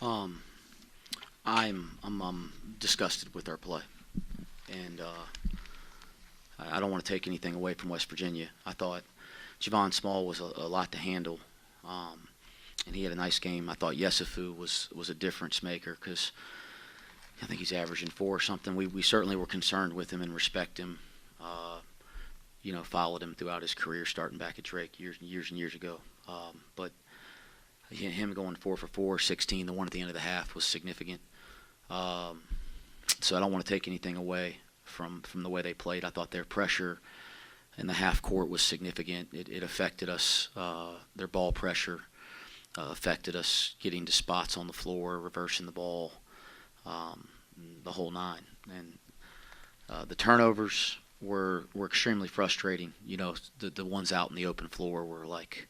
Um, I'm disgusted with our play, and I don't want to take anything away from West Virginia. I thought Javon Small was a lot to handle, um, and he had a nice game. I thought Yesufu was a difference maker because I think he's averaging 4 or something. We certainly were concerned with him and respect him. Followed him throughout his career, starting back at Drake years and years ago. But him going 4 for 4, 16, the one at the end of the half was significant. Um, so I don't want to take anything away from the way they played. I thought their pressure in the half court was significant. It affected us. Their ball pressure affected us getting to spots on the floor, reversing the ball, um, the whole nine. And the turnovers were extremely frustrating. The ones out in the open floor were like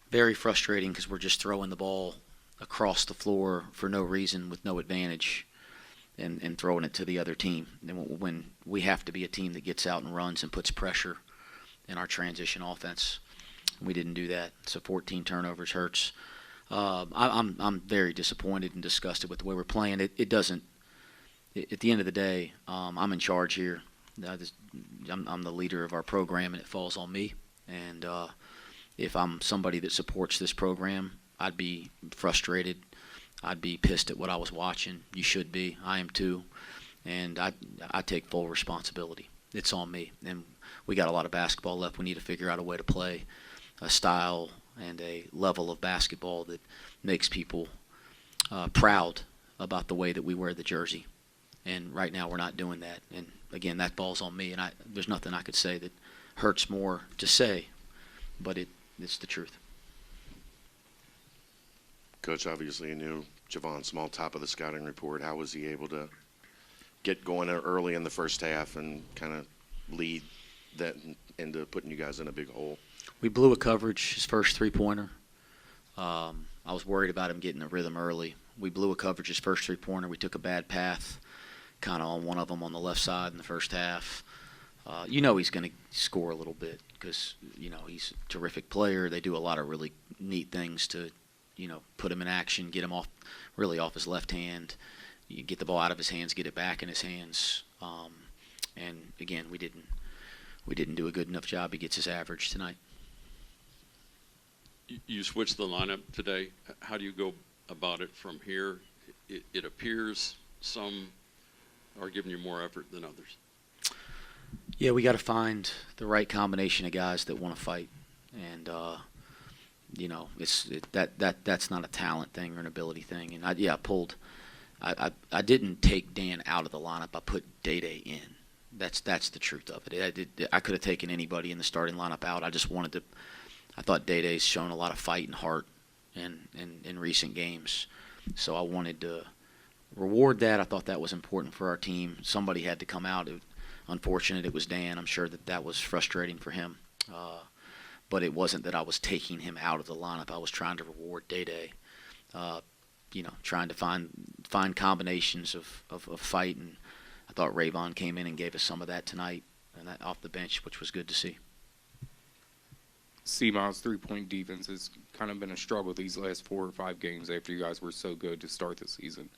very frustrating because we're just throwing the ball across the floor for no reason with no advantage and throwing it to the other team. And when we have to be a team that gets out and runs and puts pressure in our transition offense, we didn't do that. So 14 turnovers hurts. I'm very disappointed and disgusted with the way we're playing. It doesn't. At the end of the day, I'm in charge here. I'm the leader of our program, and it falls on me. And if I'm somebody that supports this program, I'd be frustrated. I'd be pissed at what I was watching. You should be. I am too. And I take full responsibility. It's on me. And we got a lot of basketball left. We need to figure out a way to play a style and a level of basketball that makes people proud about the way that we wear the jersey. And right now we're not doing that. And again, that ball's on me. And there's nothing I could say that hurts more to say, but it's the truth. Coach, obviously you knew Javon Small, top of the scouting report. How was he able to get going early in the first half and kind of lead that into putting you guys in a big hole? We blew a coverage, his first three-pointer. I was worried about him getting a rhythm early. We blew a coverage, his first three-pointer. We took a bad path, kind of on one of them on the left side in the first half. He's going to score a little bit because, he's a terrific player. They do a lot of really neat things to, put him in action, get him off his left hand. You get the ball out of his hands, get it back in his hands. And again, we didn't do a good enough job. He gets his average tonight. You switched the lineup today. How do you go about it from here? It appears some are giving you more effort than others. Yeah, we got to find the right combination of guys that want to fight, and that's not a talent thing or an ability thing. And I didn't take Dan out of the lineup. I put Day in. That's the truth of it. I could have taken anybody in the starting lineup out. I just wanted to. I thought Day's shown a lot of fight and heart in recent games, so I wanted to reward that. I thought that was important for our team. Somebody had to come out. Unfortunate it was Dan. I'm sure that was frustrating for him. But it wasn't that I was taking him out of the lineup. I was trying to reward Day. Trying to find combinations of fight. And I thought Rayvon came in and gave us some of that tonight and that off the bench, which was good to see. CMO's three-point defense has kind of been a struggle these last 4 or 5 games after you guys were so good to start the season.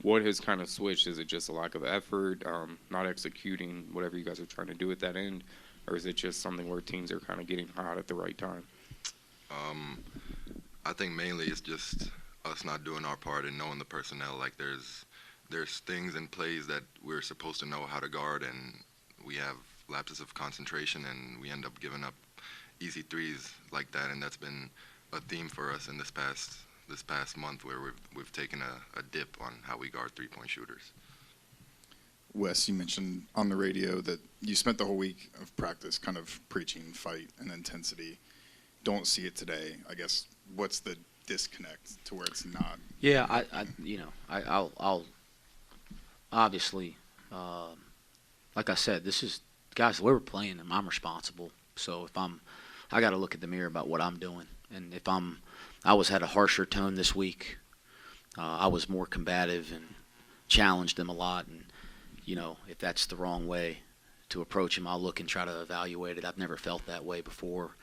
What has kind of switched? Is it just a lack of effort, not executing whatever you guys are trying to do at that end, or is it just something where teams are kind of getting hot at the right time? I think mainly it's just us not doing our part and knowing the personnel. Like there's things and plays that we're supposed to know how to guard, and we have lapses of concentration, and we end up giving up easy threes like that. And that's been a theme for us in this past month, where we've taken a dip on how we guard three-point shooters. Wes, you mentioned on the radio that you spent the whole week of practice kind of preaching fight and intensity. Don't see it today. I guess what's the disconnect to where it's not? Yeah, I'll obviously, like I said, this is guys. The way we're playing, I'm responsible. So if I got to look at the mirror about what I'm doing, and if I had a harsher tone this week. I was more combative and challenged them a lot, and if that's the wrong way to approach him, I'll look and try to evaluate it. I've never felt that way before,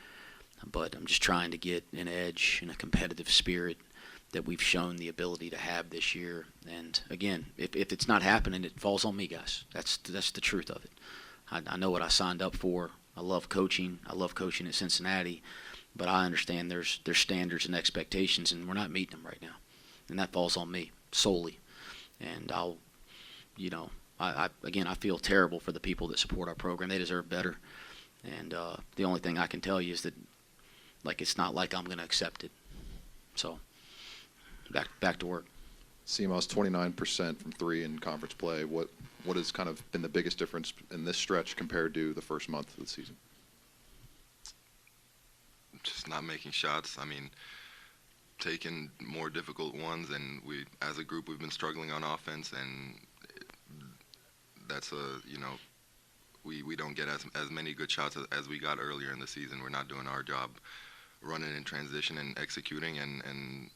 but I'm just trying to get an edge and a competitive spirit that we've shown the ability to have this year. And again, if it's not happening, it falls on me, guys. That's the truth of it. I know what I signed up for. I love coaching. I love coaching at Cincinnati, but I understand there's standards and expectations, and we're not meeting them right now, and that falls on me solely. And I'll, I feel terrible for the people that support our program. They deserve better. And the only thing I can tell you is that, it's not like I'm going to accept it. So, back to work. CMOS 29% from three in conference play. What has kind of been the biggest difference in this stretch compared to the first month of the season? Just not making shots. I mean, taking more difficult ones, and as a group, we've been struggling on offense, and that's we don't get as many good shots as we got earlier in the season. We're not doing our job running in transition and executing, and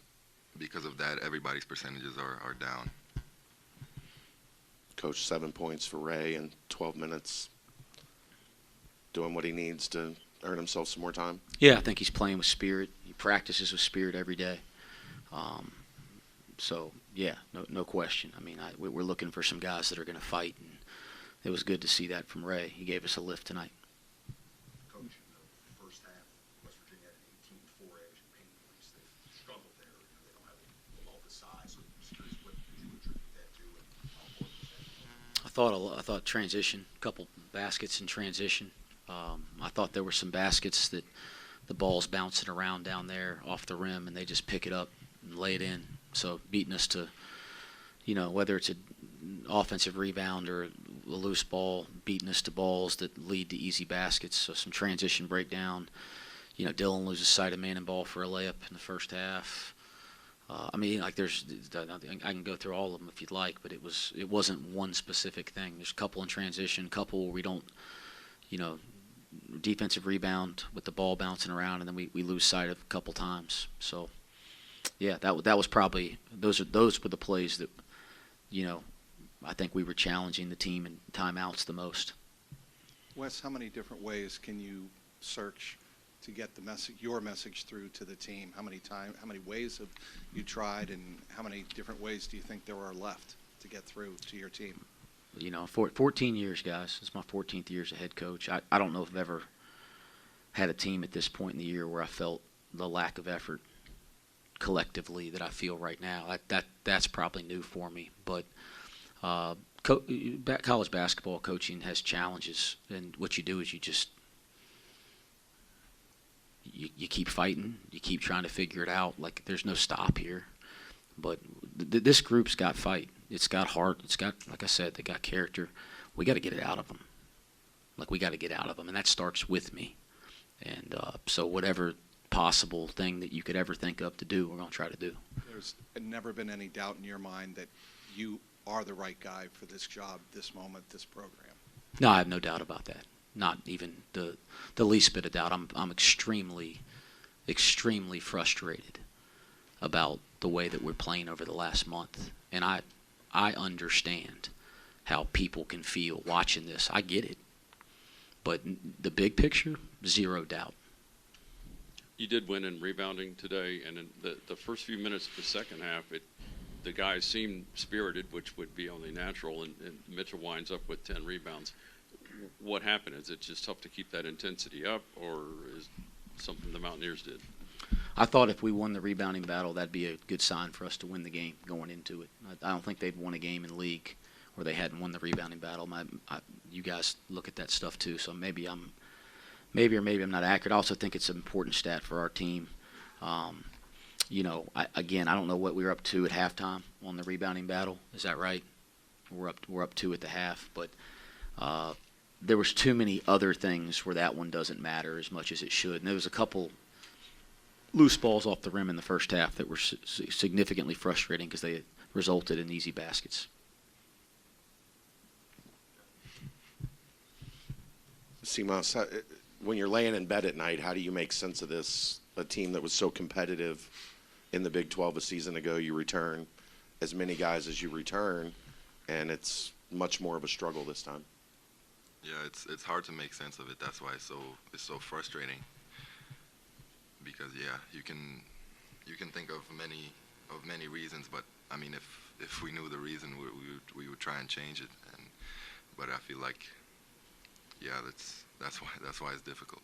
because of that, everybody's percentages are down. Coach, 7 points for Ray in 12 minutes. Doing what he needs to earn himself some more time. Yeah, I think he's playing with spirit. He practices with spirit every day. So, yeah, no question. I mean, we're looking for some guys that are going to fight, and it was good to see that from Ray. He gave us a lift tonight. Coach, in the first half, West Virginia had 18 4-edge and paint points. They struggled there. They don't have the ball this size. So I'm just curious, what did you attribute that to, and how important was that? I thought transition, a couple baskets in transition. I thought there were some baskets that the ball's bouncing around down there off the rim, and they just pick it up and lay it in. So beating us to, whether it's an offensive rebound or a loose ball, beating us to balls that lead to easy baskets. So some transition breakdown. Dylan loses sight of man and ball for a layup in the first half. I can go through all of them if you'd like, but it wasn't one specific thing. There's a couple in transition, a couple where we don't, defensive rebound with the ball bouncing around, and then we lose sight of a couple times. So, yeah, that was probably those were the plays that, I think we were challenging the team in timeouts the most. Wes, how many different ways can you search to get your message through to the team? How many ways have you tried, and how many different ways do you think there are left to get through to your team? 14 years, guys. It's my 14th year as a head coach. I don't know if I've ever had a team at this point in the year where I felt the lack of effort collectively that I feel right now. That's probably new for me. But college basketball coaching has challenges, and what you do is you keep fighting. You keep trying to figure it out. There's no stop here. But this group's got fight. It's got heart. It's got, like I said, they got character. We got to get it out of them. We got to get out of them, and that starts with me. And so whatever possible thing that you could ever think of to do, we're going to try to do. There's never been any doubt in your mind that you are the right guy for this job, this moment, this program. No, I have no doubt about that. Not even the least bit of doubt. I'm extremely, extremely frustrated about the way that we're playing over the last month. And I understand how people can feel watching this. I get it. But the big picture, zero doubt. You did win in rebounding today, and in the first few minutes of the second half, the guys seemed spirited, which would be only natural, and Mitchell winds up with 10 rebounds. What happened? Is it just tough to keep that intensity up, or is something the Mountaineers did? I thought if we won the rebounding battle, that'd be a good sign for us to win the game going into it. I don't think they'd won a game in league where they hadn't won the rebounding battle. You guys look at that stuff too, so maybe I'm not accurate. I also think it's an important stat for our team. I don't know what we were up to at halftime on the rebounding battle. Is that right? We're up 2 at the half, but there was too many other things where that one doesn't matter as much as it should. And there was a couple loose balls off the rim in the first half that were significantly frustrating because they resulted in easy baskets. CMOS, when you're laying in bed at night, how do you make sense of this? A team that was so competitive in the Big 12 a season ago, you return as many guys as you return, and it's much more of a struggle this time. Yeah, it's hard to make sense of it. That's why it's so frustrating. Because you can think of many of many reasons, but I mean, if we knew the reason, we would try and change it. But I feel like, yeah, that's why it's difficult.